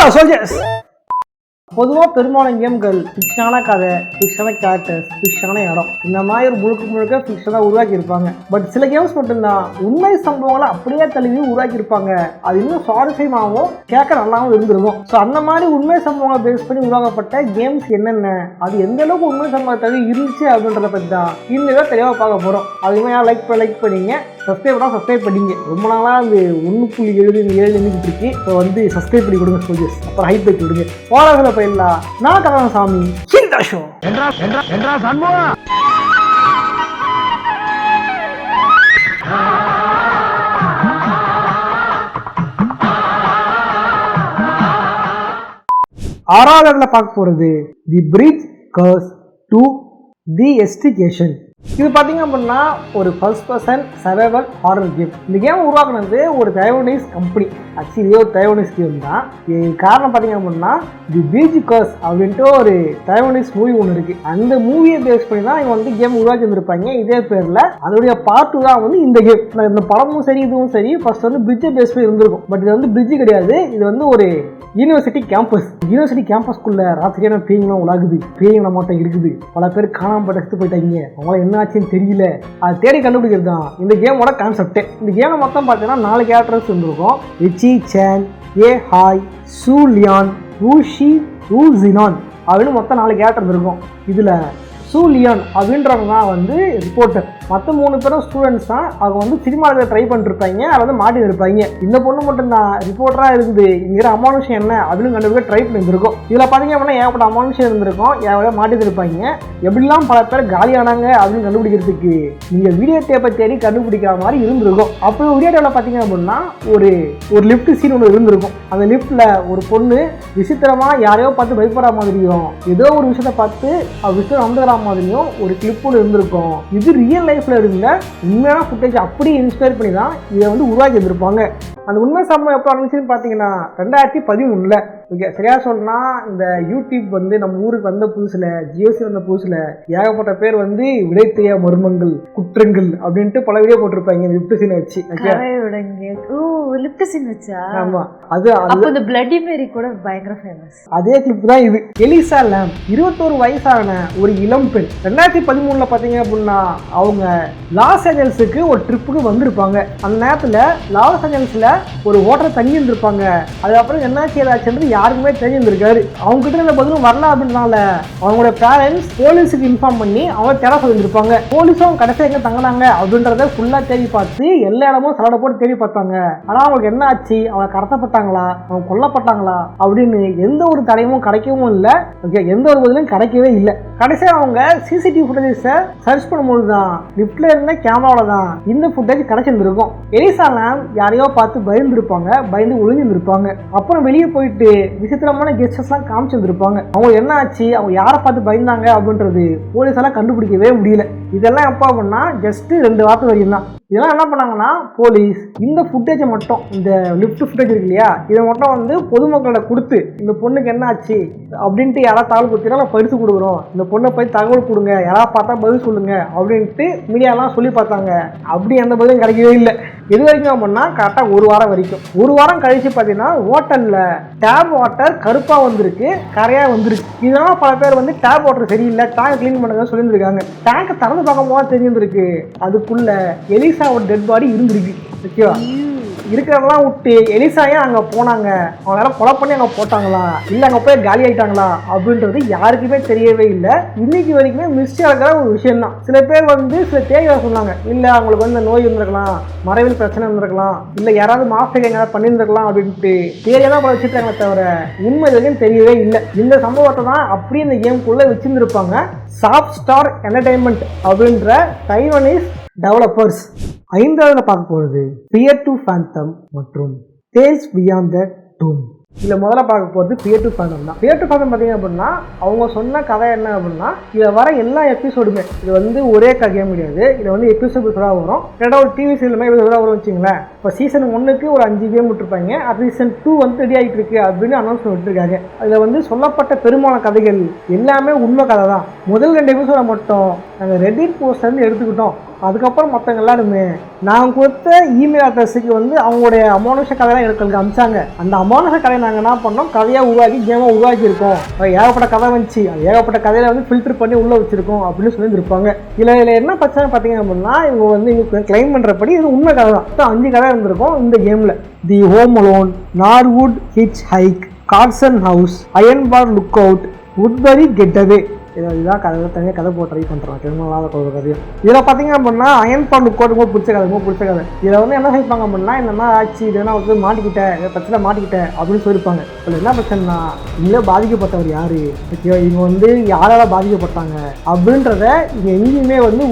Soldiers பொதுவாக பெரும்பாலான கேம்கள் ஃபிக்ஷனான கதை, ஃபிக்ஷனான கேரக்டர்ஸ், ஃபிக்ஷனான இடம், இந்த மாதிரி ஒரு முழுக்க ஃபிக்ஷனாக உருவாக்கியிருப்பாங்க. பட் சில கேம்ஸ் மட்டும்தான் உண்மை சம்பவங்களை அப்படியே தழுவி உருவாக்கியிருப்பாங்க. அது இன்னும் சுவாரஸ்யமாகவும் கேட்க நல்லாவும் இருந்திருக்கும். ஸோ அந்த மாதிரி உண்மை சம்பவங்களை பேஸ் பண்ணி உருவாக்கப்பட்ட கேம்ஸ் என்னென்ன, அது எந்த அளவுக்கு உண்மை சம்பவத்தை தழுவி இருந்துச்சு அப்படின்றத பற்றி தான் இன்னும் தெளிவாக பார்க்க போகிறோம். அதுவுமே லைக் பண்ணிங்க, சப்ஸ்கிரைப் பண்ணிங்க. ரொம்ப நாளாக அது 1.7 எண்ணிக்கிட்டு இருக்கு. இப்போ வந்து சப்ஸ்கிரைப் பண்ணி கொடுங்க சோல்ஜர்ஸ், அப்புறம் ஹைப் பண்ணி கொடுங்க. போராடல போயிடலாம். நான் கதாசாமி ஷோ ஆறாவதுல பார்க்க போறது தி பிரிட்ஜ் கர்ஸ் டு தி எஸ்டிகேஷன். இது பார்த்தீங்க அப்படின்னா ஒரு first person survival horror game. இந்த கேம் உருவாக்குனது ஒரு தைவானீஸ் கம்பெனி. ஆக்சுவலி ஒரு தைவானீஸ் கேம் தான். காரணம் பார்த்தீங்க அப்படின்னா தி பிரிட்ஜ் கர்ஸ் அப்படின்ட்டு ஒரு தைவானீஸ் மூவி ஒன்று இருக்கு. அந்த மூவியை பேஸ் பண்ணி தான் இவங்க வந்து கேம் உருவாக்கி வந்திருப்பாங்க இதே பேரில். அதோடைய பார்ட் தான் வந்து இந்த கேம். இந்த படமும் சரி இதுவும் சரி ஃபர்ஸ்ட் வந்து பிரிட்ஜை பேஸ் பண்ணி இருந்திருக்கும். பட் இது வந்து பிரிட்ஜ் கிடையாது, இது வந்து ஒரு யூனிவர்சிட்டி கேம்பஸ்குள்ள ராத்திரியான பேய்களும் உலாகுது, பேய்களை மட்டும் இருக்குது. பல பேர் காணாமல் எடுத்து போயிட்டாங்க, அவங்கள என்ன ஆச்சுன்னு தெரியல. அது தேடி கண்டுபிடிக்கிறது தான் இந்த கேமோட கான்செப்டே. இந்த கேமை மொத்தம் பார்த்தீங்கன்னா 4 கேரக்டர்ஸ் இருந்திருக்கும். ரிச்சி சேன், ஏ ஹாய், சூ லியான், ரூஷி, ரூ ஜினான் அப்படின்னு மொத்தம் 4 கேரக்டர் இருக்கும். இதில் சூ லியான் அப்படின்றவங்க தான் வந்து ரிப்போர்ட்டர். மற்ற 3 பேரும் ஸ்டூடெண்ட்ஸ் தான். அவங்க வந்து சினிமாவில் ட்ரை பண்ணிருப்பாங்க, அதை வந்து மாட்டி இருப்பாங்க. இந்த பொண்ணு மட்டும்தான் ரிப்போர்ட்டராக இருக்குது. இங்கே அமானுஷம் என்ன அப்படின்னு கண்டுபிடிக்க ட்ரை பண்ணியிருந்திருக்கும். இதில் பார்த்தீங்க அப்படின்னா ஏகப்பட்ட அமானுஷம் இருந்திருக்கும், ஏகப்பட்ட மாட்டி இருப்பாங்க. எப்படிலாம் பல பேர் காலியானாங்க அப்படின்னு கண்டுபிடிக்கிறதுக்கு நீங்கள் வீடியோ டேப்பை தேடி கண்டுபிடிக்கிற மாதிரி இருந்திருக்கும். அப்படி வீடியோ டேப்பில் பார்த்தீங்க அப்படின்னா ஒரு லிஃப்ட் சீன் ஒன்று இருந்திருக்கும். அந்த லிஃப்ட்டில் ஒரு பொண்ணு விசித்திரமாக யாரையோ பார்த்து பயப்படுற மாதிரியும், ஏதோ ஒரு விஷயத்தை பார்த்து விஷயம் வந்துக்கிற மாதிரியும் ஒரு கிளிப் ஒன்று இருந்திருக்கும். இது ரியல் லைஃப்ல இருந்த உண்மையான ஃபுட்டேஜ் அப்படியே இன்ஸ்பயர் பண்ணி தான் இதை வந்து உருவாக்கி இருந்திருப்பாங்க. அந்த உண்மை சம்பவம் எப்போ ஆரம்பிச்சுன்னு பார்த்தீங்கன்னா 2013. ஓகே, சரியா சொல்லணும்னா இந்த யூடியூப் வந்து நம்ம ஊருக்கு வந்த புதுசில், ஜியோசி வந்த புதுசில் ஏகப்பட்ட பேர் வந்து விடை தெரியா மர்மங்கள், குற்றங்கள் அப்படின்ட்டு பல வீடியோ போட்டிருப்பாங்க லிப்ட் சீனை வச்சு. ஆமா, அது பிளட்டி மேரி கூட பயங்கர ஃபேமஸ். அதே கிளிப் தான் இது. எலிசா லாம் 21 வயசான ஒரு இளம் பெண். 2013 பார்த்தீங்க அப்படின்னா அவங்க லாஸ் ஏஞ்சல்ஸுக்கு ஒரு ட்ரிப்புக்கு வந்திருப்பாங்க. அந்த நேரத்தில் லாஸ் ஏஞ்சல்ஸ்ல ஒரு ஹோட்டல் தங்கி இருந்திருப்பாங்க. அதுக்கப்புறம் என்னாச்சு ஏதாச்சுன்றது யாருக்குமே தெரிஞ்சிருக்காரு. அவங்க கிட்ட இருந்த பதிலும் வரல அப்படின்னால அவங்களோட பேரண்ட்ஸ் போலீஸுக்கு இன்ஃபார்ம் பண்ணி அவங்க தேட சொல்லியிருப்பாங்க. போலீஸும் கடைசியாக எங்க தங்கினாங்க அப்படின்றத ஃபுல்லா தேடி பார்த்து எல்லா இடமும் சலடை போட்டு தேடி பார்த்தாங்க. ஆனா அவங்களுக்கு என்ன ஆச்சு, அவங்க கடத்தப்பட்டாங்களா, அவங்க கொல்லப்பட்டாங்களா அப்படின்னு எந்த ஒரு தடையும் கிடைக்கவும் இல்லை. ஓகே, எந்த ஒரு பதிலும் கிடைக்கவே இல்லை. கடைசியாக அவங்க சிசிடிவி ஃபுட்டேஜஸை சர்ச் பண்ணும்போது தான் லிஃப்ட்ல இருந்த கேமராவில தான் இந்த ஃபுட்டேஜ் கிடைச்சிருந்திருக்கும். எலிசா லாம் யாரையோ பார்த்து பயந்துருப்பாங்க, பயந்து ஒளிஞ்சிருந்திருப்பாங்க. அப்புறம் வெளியே போயிட்டு விசித்திரமான கெஸ்டர்ஸ்லாம் காமிச்சிருந்திருப்பாங்க. அவங்க என்ன ஆச்சு, அவங்க யாரை பார்த்து பயந்தாங்க அப்படின்றது போலீஸால கண்டுபிடிக்கவே முடியல. இதெல்லாம் எப்போ அப்படின்னா ஜஸ்ட் 2 வார்த்தை வரையும் தான். இதெல்லாம் என்ன பண்ணாங்கன்னா போலீஸ் இந்த ஃபுட்டேஜை மட்டும், இந்த லிஃப்ட் ஃபுட்டேஜ் இருக்கு இல்லையா, இதை மட்டும் வந்து பொதுமக்களை கொடுத்து இந்த பொண்ணுக்கு என்ன ஆச்சு அப்படின்ட்டு யாராவது தகவல் கொடுத்தீங்கன்னா பரிசு கொடுக்குறோம், இந்த பொண்ணை போய் தகவல் கொடுங்க, யாராவது பார்த்தா பதில் சொல்லுங்க அப்படின்ட்டு மீடியாலாம் சொல்லி பார்த்தாங்க. அப்படி எந்த பதிலும் கிடைக்கவே இல்லை. இது வரைக்கும் அப்படின்னா கரெக்டாக 1 வாரம் வரைக்கும். 1 வாரம் கழிச்சு பார்த்தீங்கன்னா ஹோட்டலில் டேப் வாட்டர் கருப்பாக வந்திருக்கு, கரையாக வந்திருக்கு. இதனால் பல பேர் வந்து டேப் வாட்டர் சரியில்லை, டேங்க் கிளீன் பண்ணுங்க சொல்லியிருந்திருக்காங்க. டேங்கை திறந்து பார்க்கும் போது தெரிஞ்சிருக்கு அதுக்குள்ள எலிசாவோட டெட் பாடி இருந்திருக்கு. ஓகேவா, இருக்கிறதெல்லாம் விட்டு எலிசாயும் அங்கே போனாங்க, அவங்க யாரும் கொலை பண்ணி அங்கே போட்டாங்களா இல்லை அங்கே போய் காலி ஆகிட்டாங்களா அப்படின்றது யாருக்குமே தெரியவே இல்லை. இன்னைக்கு வரைக்குமே மிஸ்டேக் இருக்கிற ஒரு விஷயம் தான். சில பேர் வந்து சில தேவையாக சொன்னாங்க, இல்லை அவங்களுக்கு வந்து நோய் இருந்திருக்கலாம், மறைவில் பிரச்சனை இருந்திருக்கலாம், இல்லை யாராவது மாஸ்டர் எங்கேயாவது பண்ணியிருந்திருக்கலாம் அப்படின்ட்டு தேவையாக பல வச்சுருக்காங்க, தவிர உண்மை வரைக்கும் தெரியவே இல்லை. இந்த சம்பவத்தை தான் அப்படியே இந்த கேமுக்குள்ளே வச்சுருந்துருப்பாங்க சாஃப்ட் ஸ்டார் என்டர்டைன்மெண்ட் அப்படின்ற தைவானீஸ் டெவலப்பர்ஸ். 5வது பார்க்க போகிறது பியர் டு ஃபேண்டம் மற்றும் டேல்ஸ் பியாண்ட் த டூம். இதில் முதல்ல பார்க்க போகிறது பியர் டு ஃபேண்டம் தான். பியர் டு ஃபேண்டம் பார்த்தீங்க அப்படின்னா அவங்க சொன்ன கதை என்ன அப்படின்னா, இதில் வர எல்லா எபிசோடுமே, இது வந்து ஒரே கேம் கிடையாது, இதில் வந்து எபிசோடாக வரும். ரெண்டாவது ஒரு டிவி சீரியல் மாதிரி எபிசோடாக வரும் வச்சுங்களேன். இப்போ சீசன் 1க்கு ஒரு 5 கேம் விட்டுருப்பாங்க, அது சீசன் 2 வந்து ரெடி ஆகிட்டு இருக்கு அப்படின்னு அனௌன்ஸ்மெண்ட் விட்டுருக்காங்க. அதில் வந்து சொல்லப்பட்ட பெரும்பாலான கதைகள் எல்லாமே உண்மை கதை தான். முதல் 2 எபிசோட மட்டும் நாங்கள் ரெடிட் போஸ்ட்லேருந்து எடுத்துக்கிட்டோம் அதுக்கப்புறம் மற்றவங்க எல்லாருமே நான் கொடுத்த இமெயில் அட்ரஸுக்கு வந்து அவங்களுடைய அமானுஷ கதையெல்லாம் எங்களுக்கு அனுப்பிச்சாங்க. அந்த அமானுஷ கதையை நாங்கள் என்ன பண்ணோம், கதையாக உருவாக்கி கேமாக உருவாக்கியிருக்கோம். ஏகப்பட்ட கதை வந்துச்சு, ஏகப்பட்ட கதையில வந்து ஃபில்டர் பண்ணி உள்ளே வச்சிருக்கோம் அப்படின்னு சொல்லியிருப்பாங்க. இதில் என்ன பிரச்சனை பார்த்தீங்க அப்படின்னா, இவங்க வந்து இவங்க கிளைம் பண்ணுறபடி இது உண்மை கதை தான். 5 கதை இருந்திருக்கும் இந்த கேமில். The home alone, Norwood hitchhike, Carson house, iron bar look out, Woodbury getaway. இதுதான் கதை, தனியாக கதை போட்டு ட்ரை பண்ணுறோம். கிரிமினலாக ஒரு கதையும் இதில் பார்த்தீங்க அப்படின்னா அயன் பார் லுக் அவுட் ரொம்ப பிடிச்ச கதை. இதில் வந்து என்ன செய்வாங்க அப்படின்னா, என்னென்னா ஆச்சு இதெல்லாம் வந்து மாட்டிக்கிட்டேன், பிரச்சனை மாட்டிக்கிட்டேன் அப்படின்னு சொல்லியிருப்பாங்க. இப்போ என்ன பிரச்சனைனா, இங்கே பாதிக்கப்பட்டவர் யார், இவங்க வந்து யாரால பாதிக்கப்பட்டாங்க அப்படின்றத இங்கே எங்கேயுமே வந்து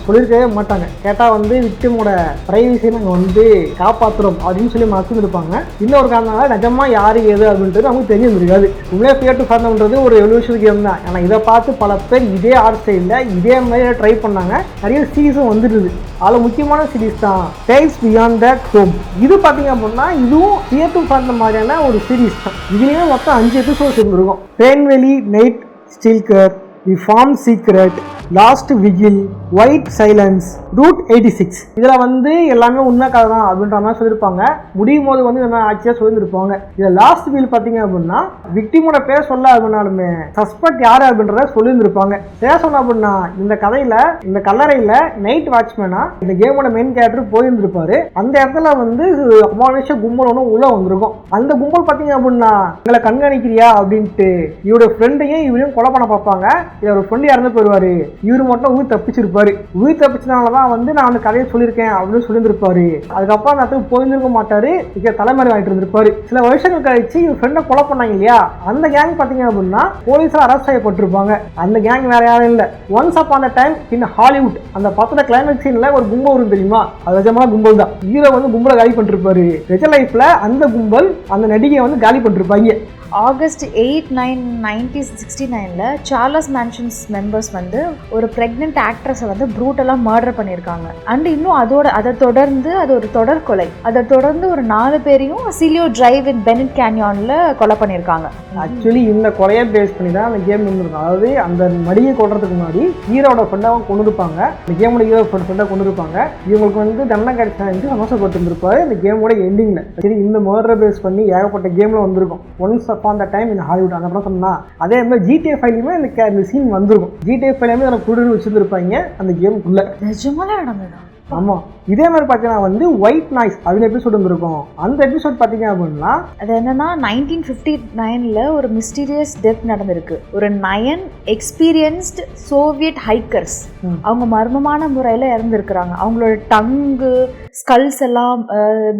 சொல்லியிருக்கவே மாட்டாங்க. கேட்டால் வந்து விக்டிமோட பிரைவசியை நாங்கள் வந்து காப்பாற்றுறோம் அப்படின்னு சொல்லி மறந்துருப்பாங்க. இன்னொரு காரணம் நிஜமாக யார் எது அப்படின்றது நமக்கு தெரிஞ்சிருக்காது. உண்மையாக ஃபியர் டு ஃபேண்ட்ன்றது ஒரு எவல்யூஷன் கேம் தான். ஏன்னா இதை பார்த்து பல பேர் இதே ஆர்ட் ஸ்டைலில் இதே மாதிரி ட்ரை பண்ணாங்க. நிறைய சீரீஸும் வந்துடுது. அதில் முக்கியமான சீரீஸ் தான் டேல்ஸ் பியாண்ட் த டோம். இது பார்த்தீங்க அப்படின்னா இதுவும் ஃபியர் டு ஃபேண்ட் மாதிரியான ஒரு சீரீஸ் தான். இதுலேயே மொத்தம் 5 எபிசோட்ஸ் இருந்திருக்கும். பெயின்வெலி, night stalker, the farm secret, last vigil, white silence, route 86. இதில் வந்து எல்லாமே உண்மை கதை தான் அப்படின்ற மாதிரி சொல்லியிருப்பாங்க. முடியும் போது வந்து என்ன ஆட்சியாக சொல்லியிருப்பாங்க. இதில் லாஸ்ட் வீல் பார்த்தீங்க அப்படின்னா விக்டிமோட பேர் சொல்ல அப்படின்னாலுமே சஸ்பெக்ட் யார் அப்படின்றத சொல்லியிருந்திருப்பாங்க. பேர் சொன்ன அப்படின்னா இந்த கதையில் இந்த கல்லறையில் நைட் வாட்ச்மேனா இந்த கேமோட மெயின் கேரக்டர் போயிருந்திருப்பாரு. அந்த இடத்துல வந்து அமானுஷ கும்பல் ஒன்று உள்ள வந்திருக்கும். அந்த கும்பல் பார்த்தீங்க அப்படின்னா எங்களை கண்காணிக்கிறியா அப்படின்ட்டு இவருடைய ஃப்ரெண்டையும் இவரையும் கொலை பண்ண பார்ப்பாங்க. இவர் ஃப்ரெண்டு இறந்து போயிடுவாரு. இவரு மட்டும் உயிர் தப்பிச்சிருப்பாரு. உயிர் தப்பிச்சனாலதான் வந்து நான் அந்த கதையை சொல்லியிருக்கேன் அப்படின்னு சொல்லியிருந்திருப்பாரு. அதுக்கப்புறம் அந்த இடத்துக்கு போயிருந்திருக்க மாட்டாரு, இங்க தலைமறை ஆகிட்டு இருந்திருப்பாரு. சில வருஷங்கள் கழிச்சு இவர் ஃப்ரெண்டை கொலை பண்ணாங்க இல்லையா, அந்த கேங் பாத்தீங்க அப்படின்னா போலீஸால் அரெஸ்ட் செய்யப்பட்டிருப்பாங்க. அந்த கேங் வேற யாரும் இல்லை, once upon the time in Hollywood. அந்த படத்துல கிளைமேக்ஸ் சீன்ல ஒரு கும்பல் வரும் தெரியுமா, அது நிஜமான கும்பல் தான். ஹீரோ வந்து கும்பலை காலி பண்ணிருப்பாரு. நிஜ லைஃப்ல அந்த கும்பல் அந்த நடிகையை வந்து காலி பண்ணிருப்பாங்க. ஆகஸ்ட் 8, 9, 1969 சார்லஸ் மேன்ஷன்ஸ் மெம்பர்ஸ் வந்து ஒரு பிரெக்னென்ட் ஆக்ட்ரஸை வந்து ப்ரூட்டலாக மர்டர் பண்ணியிருக்காங்க. அண்ட் இன்னும் அதை தொடர்ந்து அது ஒரு தொடர் கொலை. அதை தொடர்ந்து ஒரு 4 பேரையும் சிலியோ டிரைவ் இன் பெனட் கேன்யானில் கொலை பண்ணியிருக்காங்க. ஆக்சுவலி இந்த கொலையை பேஸ் பண்ணி தான் அந்த கேம் இருந்திருக்கும். அதாவது அந்த நடிகை கொள்றதுக்கு முன்னாடி ஹீரோட ஃப்ரெண்டை கொண்டு இருப்பாங்க. இந்த கேமோட ஹீரோ ஃப்ரெண்டை கொண்டு இருப்பாங்க. இவங்களுக்கு வந்து தண்டனை கிடைச்சா சந்தோஷப்பட்டு இருந்திருப்பாரு. இந்த கேமோட எண்டிங்ல சரி இந்த மர்டரை பேஸ் பண்ணி ஏகப்பட்ட கேம்ல வந்திருக்கும். Once upon the time in Hollywood அந்த படம் சொன்னா அதே மாதிரி GTA 5லயுமே இந்த சீன் வந்திருக்கும். GTA 5லயுமே அதில் குடுன்னு வச்சிருந்துருப்பாங்க அந்த கேமுக்குள்ள. நிஜமாலே நடந்ததா? ஆமா. இதே மாதிரி பார்த்தீங்கன்னா வந்து ஒயிட் நாய்ஸ் அப்படின்னு எபிசோட் வந்துருக்கும். அந்த எபிசோட் பார்த்தீங்க அப்படின்னா அது என்னன்னா 1959 ஒரு மிஸ்டீரியஸ் டெத் நடந்திருக்கு. ஒரு 9 எக்ஸ்பீரியன்ஸ்டு சோவியட் ஹைக்கர்ஸ் அவங்க மர்மமான முறையில் இறந்துருக்குறாங்க. அவங்களோட டங்கு ஸ்கல்ஸ் எல்லாம்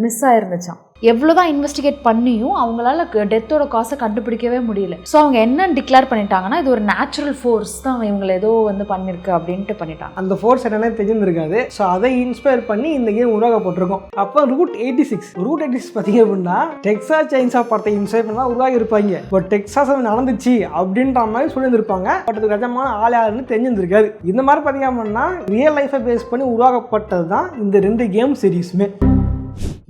மிஸ் ஆயிருந்துச்சான். எவ்வளோதான் இன்வெஸ்டிகேட் பண்ணியும் அவங்களால டெத்தோட காசை கண்டுபிடிக்கவே முடியல. ஸோ அவங்க என்ன டிக்ளேர் பண்ணிட்டாங்கன்னா இது ஒரு நேச்சுரல் ஃபோர்ஸ் தான் இவங்களை ஏதோ வந்து பண்ணிருக்கு அப்படின்ட்டு பண்ணிட்டாங்க. அந்த ஃபோர்ஸ் என்னென்ன தெரிஞ்சிருக்காது. ஸோ அதை இன்ஸ்பயர் பண்ணி இந்த கேம் உருவாக்கப்பட்டிருக்கும். அப்போ ரூட் 86 பார்த்தீங்க அப்படின்னா டெக்சாஸ் செயின்ஸா படத்தை இன்ஸ்பயர் பண்ணா உருவாகி இருப்பாங்க. பட் டெக்சாஸ் நடந்துச்சு அப்படின்ற மாதிரி சொல்லியிருந்திருப்பாங்க. பட் அது நிஜமான ஆள் யாருன்னு தெரிஞ்சிருக்காது. இந்த மாதிரி பார்த்தீங்க அப்படின்னா ரியல் லைஃபை பேஸ் பண்ணி உருவாக்கப்பட்டது தான் இந்த 2 கேம் சீரீஸுமே.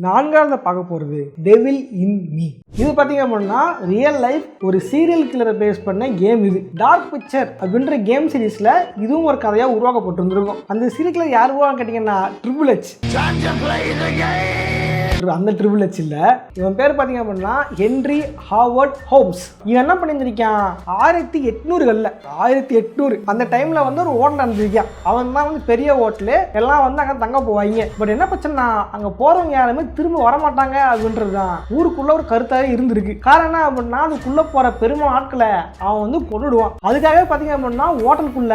4வது பார்க்க போகிறது டெவில் இன் மீ. இது பார்த்தீங்க அப்படின்னா ரியல் லைஃப் ஒரு சீரியல் கில்லரை பேஸ் பண்ண கேம். இது டார்க் பிக்சர் அப்படின்ற கேம் சீரீஸில் இதுவும் ஒரு கதையாக உருவாக்கப்பட்டிருந்திருக்கும். அந்த சீரியல் கில்லர் யார் உருவாங்க கேட்டிங்கன்னா ட்ரிபிள் எச். அந்த ட்ரிபிள் எச் இல்லை, இவன் பேர் பார்த்தீங்க அப்படின்னா ஹென்ரி ஹாவர்ட் ஹோம்ஸ். இவன் என்ன பண்ணியிருந்திருக்கான் 1800 அந்த டைமில் வந்து ஒரு ஓட்டல் நடந்திருக்கான். அவன் தான் வந்து பெரிய ஹோட்டலு எல்லாம் வந்து அங்கே தங்க போவாங்க. பட் என்ன பிரச்சனை, அங்கே போகிறவங்க யாருமே திரும்ப வரமாட்டாங்க அப்படின்றது தான் ஊருக்குள்ள ஒரு கருத்தாக இருந்திருக்கு. காரணம் என்ன அப்படின்னா அதுக்குள்ளே போகிற பெரும்பாலும் ஆட்களை அவன் வந்து கொண்டுடுவான். அதுக்காகவே பார்த்தீங்க அப்படின்னா ஹோட்டலுக்குள்ள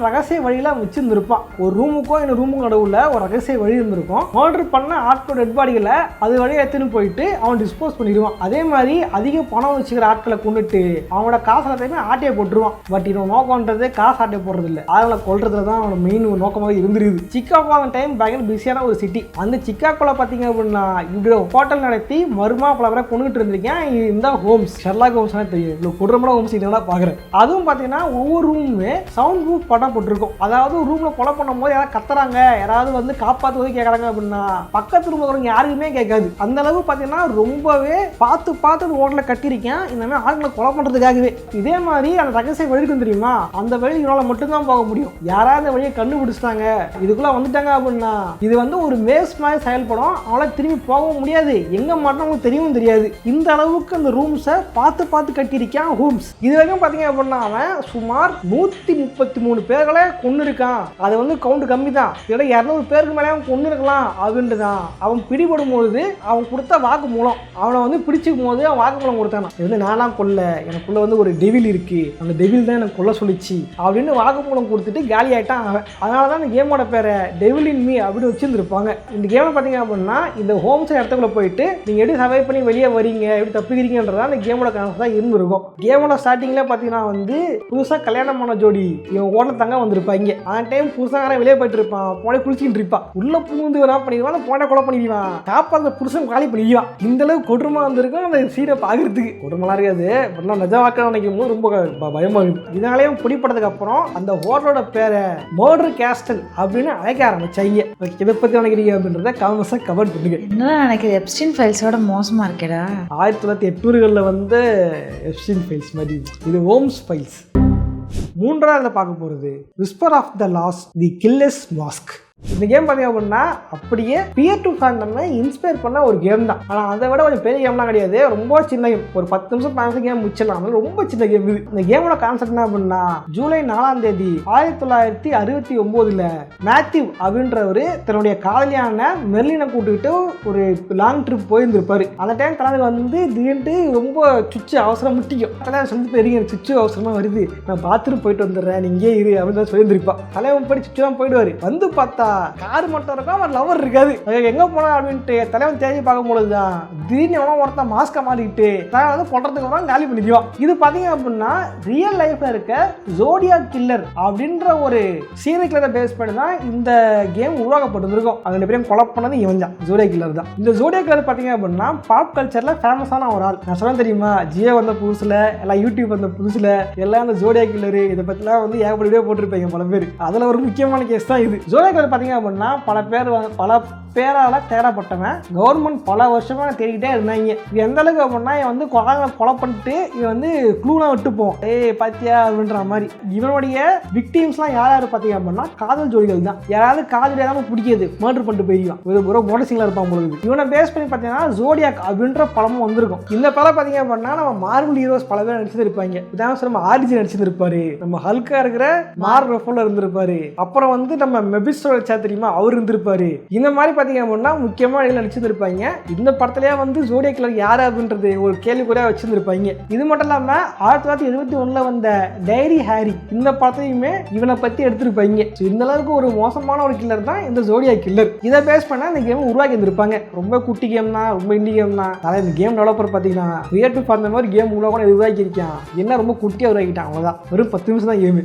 ரகசிய வழியில் வச்சிருந்துருப்பான். ஒரு ரூமுக்கும் இன்னொரு ரூமுக்கும் நடுவில் ஒரு ரகசிய வழி இருந்திருக்கும். ஆர்டர் பண்ண ஆட்களோட டெட் பாடிகளை அது வழியை எடுத்துன்னு போயிட்டு அவன் டிஸ்போஸ் பண்ணிடுவான். அதே மாதிரி அதிக பணம் வச்சுக்கிற ஆட்களை கொண்டுட்டு அவனோட காசு எல்லாத்தையுமே ஆட்டையை போட்டுருவான். பட் இவன் நோக்கம்ன்றது காசு ஆட்டையை போடுறது இல்லை, ஆளுங்களை கொல்றதுல தான் அவனோட மெயின் நோக்கமாக இருந்துருது. சிக்காகோ அந்த டைம் பயங்கர பிஸியான ஒரு சிட்டி. அந்த சிக்காகோல பார்த்தீங்க அப்படின்னா இப்படி ஹோட்டல் நடத்தி மருமா பல பேரை கொண்டுகிட்டு இருந்திருக்கேன். இந்த ஹோம்ஸ் ஷெர்லாக் ஹோம்ஸ் தெரியும், இவ்வளோ குடும்பமான ஹோம்ஸ் இதெல்லாம் பார்க்குறேன். அதுவும் பார்த்தீங்கன்னா ஒவ்வொரு ரூமுமே சவுண்ட் ப்ரூஃப் படம் போட்டிருக்கும். அதாவது ரூம்ல கொலை பண்ணும் போது யாராவது கத்துறாங்க, யாராவது வந்து காப்பாற்றுவது கேட்குறாங்க அப்படின்னா பக்கத்து ரூம்ல யாருக்குமே காதுமே கேட்காது. அந்த அளவு பார்த்தீங்கன்னா ரொம்பவே பார்த்து அந்த ஹோட்டலை கட்டியிருக்கேன் இந்த மாதிரி ஆட்களை கொலை பண்ணுறதுக்காகவே. இதே மாதிரி அந்த ரகசிய வழிக்கும் தெரியுமா, அந்த வழி இவனால் மட்டும்தான் போக முடியும். யாராவது அந்த வழியை கண்டுபிடிச்சிட்டாங்க இதுக்குள்ள வந்துட்டாங்க அப்படின்னா இது வந்து ஒரு வேஸ் மாதிரி செயல்படும். அவளால் திரும்பி போகவும் முடியாது, எங்க மாட்டோம் தெரியவும் தெரியாது. இந்த அளவுக்கு அந்த ரூம்ஸை பார்த்து கட்டியிருக்கான் ஹோம்ஸ். இது வரைக்கும் பார்த்தீங்க அப்படின்னா அவன் சுமார் 133 பேர்களை கொண்டு இருக்கான். அது வந்து கவுண்ட் கம்மி தான். இதோட 200 பேருக்கு மேலே அவன் கொண்டு இருக்கலாம் அப்படின்ட்டு தான் அவன் பிடிபடும் பொழுது அவன் கொடுத்த வாக்கு மூலம் அவனை வந்து பிடிச்சிக்கும் போது அவன் வாக்கு மூலம் கொடுத்தானா, இது வந்து நானா கொல்ல, எனக்குள்ள வந்து ஒரு டெவில் இருக்கு, அந்த டெவில் தான் எனக்கு கொல்ல சொல்லிச்சு அப்படின்னு வாக்கு மூலம் கொடுத்துட்டு காலி ஆயிட்டான் அவன். அதனால தான் இந்த கேமோட பேரை டெவில் இன் மீ அப்படின்னு வச்சிருந்துருப்பாங்க. இந்த கேமை பார்த்தீங்க அப்படின்னா இந்த ஹோம்ஸ் இடத்துக்குள்ள போயிட்டு நீங்க எப்படி சர்வை பண்ணி வெளியே வரீங்க, எப்படி தப்பிக்கிறீங்கன்றதா இந்த கேமோட கான்செப்ட் தான் இருந்திருக்கும். கேமோட ஸ்டார்டிங்ல பார்த்தீங்கன்னா வந்து புதுசா கல்யாணம் பண்ண ஜோடி இவன் ஓட்டல தங்க வந்திருப்பாங்க. அந்த டைம் புதுசாக வெளியே போயிட்டு இருப்பான், போன குளிச்சுட்டு இருப்பான், உள்ள பூந்து என்ன பண்ணிடுவான், போன கொலை பண்ணிடுவான், காப்பாந்த புருஷன் காலி பண்ணிடுவான். இந்த அளவுக்கு கொடுமை வந்திருக்கும் அந்த சீனை பார்க்கறதுக்கு. கொடுமைலாம் இருக்காது, நிஜ வாக்க நினைக்கும் போது ரொம்ப பயமா இருக்கு. இதனாலேயும் பிடிப்பட்டதுக்கு அப்புறம் அந்த ஹோட்டலோட பேரை மர்டர் கேஸ்டல் அப்படின்னு அழைக்க ஆரம்பிச்சாங்க. இதை பத்தி நினைக்கிறீங்க அப்படின்றத காமெண்ட்ஸா கமெண்ட் பண்ணுங்க. என்ன நினைக்கிறேன், எப்ஸ்டீன் ஃபைல்ஸோட மோசமா இருக்கேடா. 1980களில் வந்து எப்ஸ்டீன் ஃபைல்ஸ் மாதிரி இது ஹோம்ஸ் ஃபைல்ஸ். மூன்றாவது பார்க்க போறது whisper of the last the killers mask. இந்த கேம் பார்த்தீங்க அப்படின்னா அப்படியே பியர் டு ஃபேண்டமை இன்ஸ்பயர் பண்ண ஒரு கேம் தான். ஆனால் அதை விட கொஞ்சம் பெரிய கேம்லாம் கிடையாது, ரொம்ப சின்ன கேம். ஒரு 10 நிமிஷம் 15 கேம் முடிச்சிடலாம், ரொம்ப சின்ன கேம் இது. இந்த கேமோட கான்செப்ட் என்ன அப்படின்னா ஜூலை 4ஆம் தேதி 1969 மேத்யூ அப்படின்றவர் தன்னுடைய காதலியான மெர்லினை கூட்டுக்கிட்டு ஒரு லாங் ட்ரிப் போயிருந்திருப்பாரு. அந்த டைம் தலைவர் வந்து திடீர்னு ரொம்ப சுச்சு அவசரம் முட்டிக்கும். தலைவர் சொல்லி போயிருங்க, சுச்சு அவசரமா வருது, நான் பாத்ரூம் போயிட்டு வந்துடுறேன், நீ இங்கே இரு அப்படின்னு சொல்லியிருந்திருப்பா. தலைவன் போய் சுச்சு தான் போயிடுவாரு. வந்து பார்த்தா கார் மட்டும் இருக்கும், அவன் லவர் இருக்காது. எங்க போனா அப்படின்ட்டு தலைவன் தேடி பார்க்கும் பொழுதுதான் திடீர்னு எவனோ ஒருத்தன் மாஸ்க மாட்டிக்கிட்டு தலைவன் வந்து கொண்டதுக்கு அப்புறம் காலி பண்ணிக்குவான். இது பாத்தீங்க அப்படின்னா ரியல் லைஃப்ல இருக்க ஜோடியாக் கில்லர் அப்படின்ற ஒரு சீரியல் கில்லரை பேஸ் பண்ணி தான் இந்த கேம் உருவாக்கப்பட்டிருக்கும். அவங்க பேரும் கொலை பண்ணது இவன் தான், ஜோடியாக் கில்லர் தான். இந்த ஜோடியாக் கில்லர் பாத்தீங்க அப்படின்னா பாப் கல்ச்சர்ல ஃபேமஸான ஒரு ஆள். நான் சொல்ல தெரியுமா, ஜியோ வந்த புதுசுல எல்லாம் யூடியூப் வந்த புதுசுல எல்லாம் இந்த ஜோடியாக் கில்லர் இதை பத்திலாம் வந்து ஏகப்பட்ட வீடியோ போட்டிருப்பாங்க பல பேர். அதுல ஒரு முக்கியமான கேஸ் தான் இது. ஜோடியாக் கில்லர் அப்படின்னா பல பேரால தேடப்பட்டவன். கவர்மெண்ட் பல வருஷமா தேடிக்கிட்டே இருந்தாங்க. இது எந்த அளவுக்கு அப்படின்னா இவன் வந்து கொலை பண்ணிட்டு இவன் வந்து க்ளூலாம் விட்டுப்போம், பாத்தியா அப்படின்ற மாதிரி. இவனுடைய விக்டிம்ஸ்லாம் யார் பார்த்தீங்க அப்படின்னா காதல் ஜோடிகள் தான். யாராவது காதல் ஏதாவது பிடிக்காது மர்டர் பண்ணிட்டு போயிருவான், ஒரு மோட்டர்சைக்கிள் இருப்பான் பொழுது. இவனை பேஸ் பண்ணி பார்த்தீங்கன்னா ஜோடியாக் அப்படின்ற படமும் வந்திருக்கும். இந்த படம் பார்த்தீங்க அப்படின்னா நம்ம மார்வல் ஹீரோஸ் பல பேர் நடிச்சிருப்பாங்க. உதாரணம் நம்ம ஆரிஜின் நடிச்சிருப்பாரு, நம்ம ஹல்கா இருக்கிற மார்க் ரஃபோல இருந்திருப்பாரு, அப்புறம் வந்து நம்ம மெபிஸ்டோ தெரியுமா அவர் இருந்திருப்பாரு. இந்த மாதிரி பாத்தீங்க அப்படின்னா முக்கியமா நடிச்சிருப்பாங்க. இந்த படத்திலேயே வந்து ஜோடியாக் கில்லர் யாரு அப்படின்றது ஒரு கேள்விக்குறியா வச்சிருந்திருப்பாங்க. இது மட்டும் இல்லாம 1971 வந்த டைரி ஹாரி இந்த படத்தையுமே இவனை பத்தி எடுத்திருப்பாங்க. இந்த அளவுக்கு ஒரு மோசமான ஒரு கில்லர் தான் இந்த ஜோடியாக் கில்லர். இதை பேஸ் பண்ண இந்த கேம் உருவாக்கி இருந்திருப்பாங்க. ரொம்ப குட்டி கேம் தான், ரொம்ப இண்டி கேம் தான். அதாவது இந்த கேம் டெவலப்பர் பாத்தீங்கன்னா ரியல் டு ஃபார் மாதிரி கேம் உருவாக்கி இருக்கான். என்ன ரொம்ப குட்டியா உருவாக்கிட்டான், அவ்வளவுதான். வெறும் 10 நிமிஷம் தான் கேம்.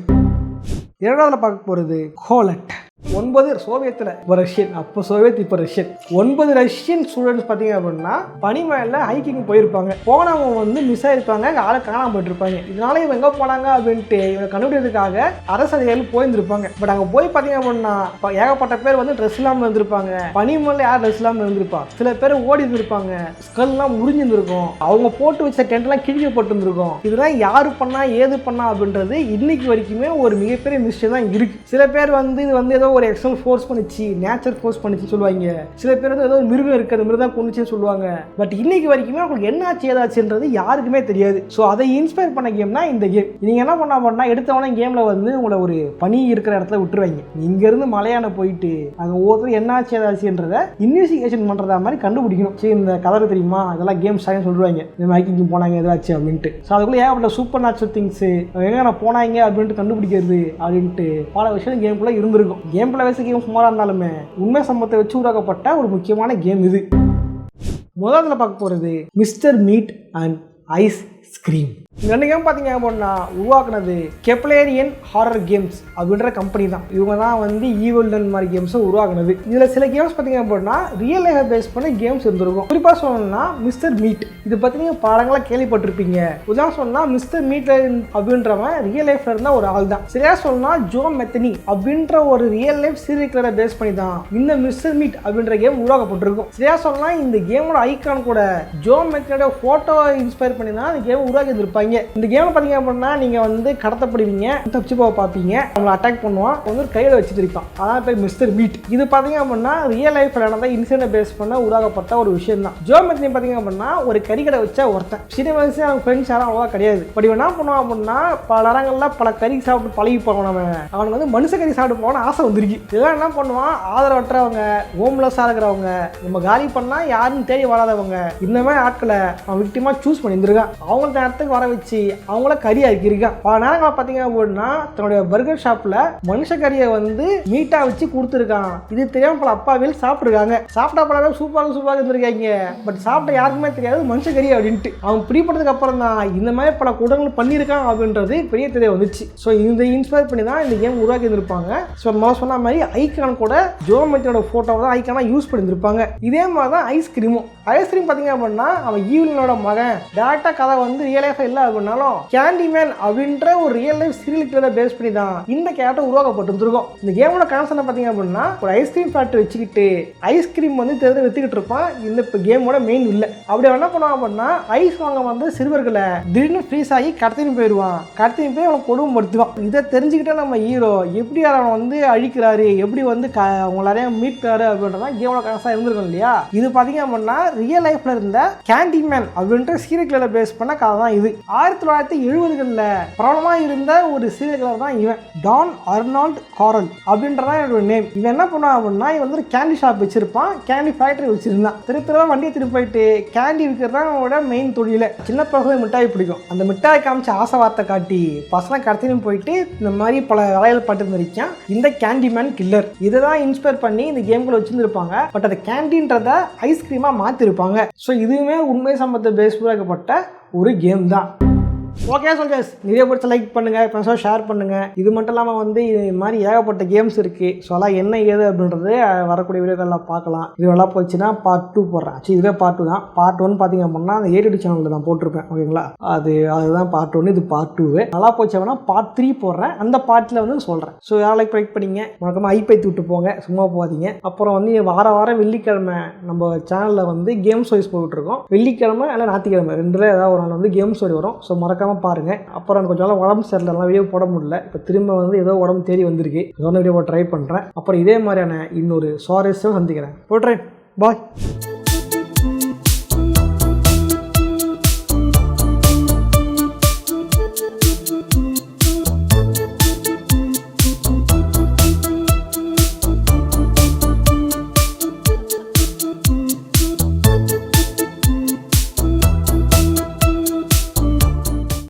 இரண்டாவதுல பார்க்க போறது கோலட். 9 சோவியத்தில் இப்போ ரஷ்யன், அப்போ சோவியத் இப்போ ரஷ்யன். 9 ரஷ்யன் ஸ்டூடெண்ட்ஸ் பார்த்தீங்க அப்படின்னா பனிமலையில் ஹைக்கிங் போயிருப்பாங்க. போனவங்க வந்து மிஸ் ஆயிருப்பாங்க, ஆளை காணாமல் போயிட்டுருப்பாங்க. இதனால இவங்க எங்கே போனாங்க அப்படின்ட்டு இவங்க கண்டுபிடிக்கிறதுக்காக அரசு அதிகாரிகள் போயிருந்திருப்பாங்க. பட் அங்கே போய் பார்த்தீங்க அப்படின்னா ஏகப்பட்ட பேர் வந்து ட்ரெஸ் இல்லாமல் இருந்திருப்பாங்க. பனிமலையில் யார் ட்ரெஸ் இல்லாமல் இருந்திருப்பா, சில பேர் ஓடி இருந்திருப்பாங்க, ஸ்கல்லாம் முடிஞ்சிருந்திருக்கும், அவங்க போட்டு வச்ச டென்ட்லாம் கிழிக்கப்பட்டு இருந்திருக்கும். இதெல்லாம் யாரு பண்ணா ஏது பண்ணா அப்படின்றது இன்னைக்கு வரைக்குமே ஒரு மிகப்பெரிய மிஸ்டேக் தான் இருக்கு. சில பேர் வந்து இது வந்து ஏதோ ஒரு எக்ஸ்டர்னல் ஃபோர்ஸ் பண்ணிச்சு, நேச்சர் ஃபோர்ஸ் பண்ணிச்சு சொல்லுவாங்க. சில பேர் வந்து ஏதோ ஒரு மிருகம் இருக்கு, அந்த மிருகம் கொண்டுச்சுன்னு சொல்லுவாங்க. பட் இன்னைக்கு வரைக்குமே அவங்களுக்கு என்ன ஆச்சு ஏதாச்சுன்றது யாருக்குமே தெரியாது. ஸோ அதை இன்ஸ்பயர் பண்ண கேம் தான் இந்த கேம். நீங்க என்ன பண்ணா எடுத்தவொடனே கேம்ல வந்து உங்களை ஒரு பனி இருக்கிற இடத்துல விட்டுருவாங்க. இங்க இருந்து மலையான போயிட்டு அங்க ஒவ்வொருத்தரும் என்ன ஆச்சு ஏதாச்சுன்றத இன்வெஸ்டிகேஷன் பண்றதா மாதிரி கண்டுபிடிக்கணும். சரி இந்த கதை தெரியுமா, அதெல்லாம் கேம் ஸ்டைல்னு சொல்லுவாங்க. இந்த ஹைக்கிங் போனாங்க ஏதாச்சு அப்படின்ட்டு. ஸோ அதுக்குள்ள ஏகப்பட்ட சூப்பர் நேச்சுரல் திங்ஸ் எங்க போனாங்க அப்படின்ட்டு கண்டுபிடிக்கிறது அப்படின்ட்டு பல விஷயம் கேம்குள்ள இருந்திருக்கும். கேம் பிளேஸ் கேம் சுமாராக இருந்தாலுமே உண்மை சம்பவத்தை வச்சு உருவாக்கப்பட்ட ஒரு முக்கியமான கேம் இது. முதல்ல பார்க்க போறது mister meat and ice cream. இந்த 2 கேம் பார்த்தீங்க அப்படின்னா உருவாக்குனது கெப்லேரியன் ஹாரர் கேம்ஸ் அப்படின்ற கம்பெனி தான். இவங்க தான் வந்து ஈவில் டெட் மாதிரி கேம்ஸை உருவாக்குனது. இதில் சில கேம்ஸ் பார்த்தீங்க அப்படின்னா ரியல் லைஃபை பேஸ் பண்ணி கேம்ஸ் இருந்திருக்கும். குறிப்பாக சொல்லணும்னா மிஸ்டர் மீட், இது பற்றி நீங்கள் பாடங்களாக கேள்விப்பட்டிருப்பீங்க. உதாரணம் சொன்னால் மிஸ்டர் மீட் அப்படின்றவன் ரியல் லைஃப்ல இருந்த ஒரு ஆள் தான். சரியா சொல்லணும்னா ஜோ மெத்தனி அப்படின்ற ஒரு ரியல் லைஃப் சீரியல் கில்லரை பேஸ் பண்ணி தான் இந்த மிஸ்டர் மீட் அப்படின்ற கேம் உருவாக்கப்பட்டிருக்கும். சரியா சொல்லலாம் இந்த கேமோட ஐக்கான் கூட ஜோ மெத்தனியோட போட்டோ இன்ஸ்பயர் பண்ணி தான் இந்த கேம் உருவாக்கி இருந்திருப்பாங்க. இந்த கேம் பார்த்தீங்க அப்படின்னா நீங்க வந்து கடத்தப்படுவீங்க, தப்பிச்சு போக பார்ப்பீங்க, அவங்களை அட்டாக் பண்ணுவான், வந்து கையில வச்சுட்டு இருப்பான். அதான் பேர் மிஸ்டர் மீட். இது பார்த்தீங்க அப்படின்னா ரியல் லைஃப்ல நடந்த இன்சிடென்ட் பேஸ் பண்ண உருவாக்கப்பட்ட ஒரு விஷயம் தான். ஜோ மெத்தனி பார்த்தீங்க அப்படின்னா ஒரு கறிக்கடை வச்ச ஒருத்தன். சின்ன வயசு அவன் ஃப்ரெண்ட்ஸ் யாரும் அவ்வளோவா கிடையாது. பட் என்ன பண்ணுவான் அப்படின்னா பல நேரங்களில் பல கறி சாப்பிட்டு பழகி போனவன் அவனுக்கு வந்து மனுஷ கறி சாப்பிட்டு போன ஆசை வந்துருக்கு. இதெல்லாம் என்ன பண்ணுவான், ஆதரவற்றவங்க, ஹோம்லெஸ்ஸாக இருக்கிறவங்க, நம்ம காலி பண்ணா யாருன்னு தேடி வராதவங்க, இந்த மாதிரி ஆட்களை அவன் விக்டிமா சூஸ் பண்ணியிருந்திருக்கான். அவங்க நேரத்துக்கு வர வச்சு அவங்கள கறி ஆக்கியிருக்கான். பல நேரங்களை பார்த்தீங்க அப்படின்னா தன்னுடைய பர்கர் ஷாப்ல மனுஷ கறியை வந்து மீட்டா வச்சு கொடுத்துருக்கான். இது தெரியாம பல அப்பாவில் சாப்பிட்டுருக்காங்க. சாப்பிட்டா பல சூப்பராக இருந்திருக்காங்க. பட் சாப்பிட்ட யாருக்குமே தெரியாது மனுஷ கறி அப்படின்ட்டு. அவன் பிடிப்பட்டதுக்கு அப்புறம் தான் இந்த மாதிரி பல குடங்கள் பண்ணியிருக்கான் அப்படின்றது பெரிய தெரிய வந்துச்சு. ஸோ இந்த இன்ஸ்பயர் பண்ணி தான் இந்த கேம் உருவாக்கி இருந்திருப்பாங்க. ஸோ சொன்ன மாதிரி ஐக்கான் கூட ஜோ மெத்தனோட போட்டோவை தான் ஐக்கானா யூஸ் பண்ணியிருந்திருப்பாங்க. இதே மாதிரி தான் ஐஸ்கிரீமும். ஐஸ்கிரீம் பார்த்தீங்க அப்படின்னா அவன் ஈவிலனோட மகன். டேரக்டா கதை வந்து ரியல் லைஃப் இல்லை அப்படின்னாலும் கேண்டிமேன் அப்படின்ற ஒரு ரியல் லைஃப் சீரியல் கில்லரை பேஸ் பண்ணி தான் இந்த கேரக்டர் உருவாக்கப்பட்டிருக்கும். இந்த கேமோட கான்செப்ட் பார்த்தீங்க அப்படின்னா ஒரு ஐஸ்கிரீம் ஃபேக்டரி வச்சுக்கிட்டு ஐஸ்கிரீம் வந்து தெரிஞ்சு வித்துக்கிட்டு இருப்பான். இந்த கேமோட மெயின் இல்லை. அப்படி என்ன பண்ணுவான் அப்படின்னா ஐஸ் வாங்க வந்து சிறுவர்களை திடீர்னு ஃப்ரீஸ் ஆகி கடத்தின்னு போயிடுவான். கடத்தின்னு போய் அவனை கொடுமைப்படுத்துவான். இதை தெரிஞ்சுக்கிட்டே நம்ம ஹீரோ எப்படி அவனை வந்து அழிக்கிறாரு, எப்படி வந்து அவங்களாரையும் மீட்கிறாரு அப்படின்றதான் கேமோட கான்செப்ட் இருந்திருக்கும் இல்லையா. இது பார்த்தீங்க அப்படின்னா ரியல் லைஃப்ல இருந்த கேண்டிமேன் அப்படின்ற சீரியல் கில்லரை பேஸ் பண்ண கதை தான் இது. 1970களில் பிரபலமாக இருந்த ஒரு சீரியல் கில்லர் தான் இவன். டான் அர்னால்ட் காரல் அப்படின்றதான் என்னோட நேம். இவன் என்ன பண்ணுவான் அப்படின்னா இவன் வந்து கேண்டி ஷாப் வச்சிருப்பான், கேண்டி ஃபேக்டரி வச்சிருந்தான். திரும்ப வண்டியை திருப்பி போயிட்டு கேண்டி விற்கிறது தான் அவனோட மெயின் தொழில. சின்ன பசங்க மிட்டாய் பிடிக்கும். அந்த மிட்டாய் காமிச்சு ஆசை வார்த்தை காட்டி பசங்க கடத்தினும் போயிட்டு இந்த மாதிரி பல வேலைகள் பட்டு இருந்திருக்கான் இந்த கேண்டிமேன் கில்லர். இதை தான் இன்ஸ்பயர் பண்ணி இந்த கேம்குள்ள வச்சிருந்திருப்பாங்க. பட் அந்த கேண்டீன்றத ஐஸ்கிரீமா மாத்திருப்பாங்க. ஸோ இதுவுமே உண்மை சம்பவத்தை பேஸ் பண்ணப்பட்ட ஒரு கேம் தான். ஓகே சொல்ஜர்ஸ், நிறைய பேர் லைக் பண்ணுங்கள், ஃப்ரெண்ட்ஸாக ஷேர் பண்ணுங்கள். இது மட்டும் இல்லாமல் வந்து இது மாதிரி ஏகப்பட்ட கேம்ஸ் இருக்குது. ஸோ அதெல்லாம் என்ன ஏது அப்படின்றது வரக்கூடிய வீடியோக்கெல்லாம் பார்க்கலாம். இது நல்லா போச்சுன்னா பார்ட் 2 போடுறேன். இதுவே பார்ட் 2 தான். பார்ட் 1 பார்த்தீங்க அப்படின்னா அந்த ஏடிடி சேனலில் தான் போட்டிருப்பேன். ஓகேங்களா, அதுதான் பார்ட் 1, இது பார்ட் 2. நல்லா போச்சு அப்படின்னா பார்ட் 3 போடுறேன். அந்த பார்ட்டில் வந்து சொல்கிறேன். ஸோ யாரும் லைக் பண்ணிங்க, மறக்காம ஐப்பைத்து விட்டு போங்க, சும்மா போகாதீங்க. அப்புறம் வந்து வாரம் வெள்ளிக்கிழமை நம்ம சேனலில் வந்து கேம்ஸ் வைஸ் போட்டுருக்கோம். வெள்ளிக்கிழமை இல்லை ஞாயிற்றுக்கிழமை ரெண்டுல ஏதாவது ஒரு நாள் வந்து கேம்ஸ் வரும். ஸோ மறக்காம பாருங்க. அப்புறம் கொஞ்சம் நாள் உடம்பு சரியில்லை, வீடியோ போட முடியல. இப்போ திரும்ப வந்து ஏதோ உடம்பு தேடி வந்திருக்கு. வீடியோ ட்ரை பண்ணுறேன். அப்புறம் இதே மாதிரியான இன்னொரு சுவாரஸ்யம் சந்திக்கிறேன். போட்டுறேன். பாய்.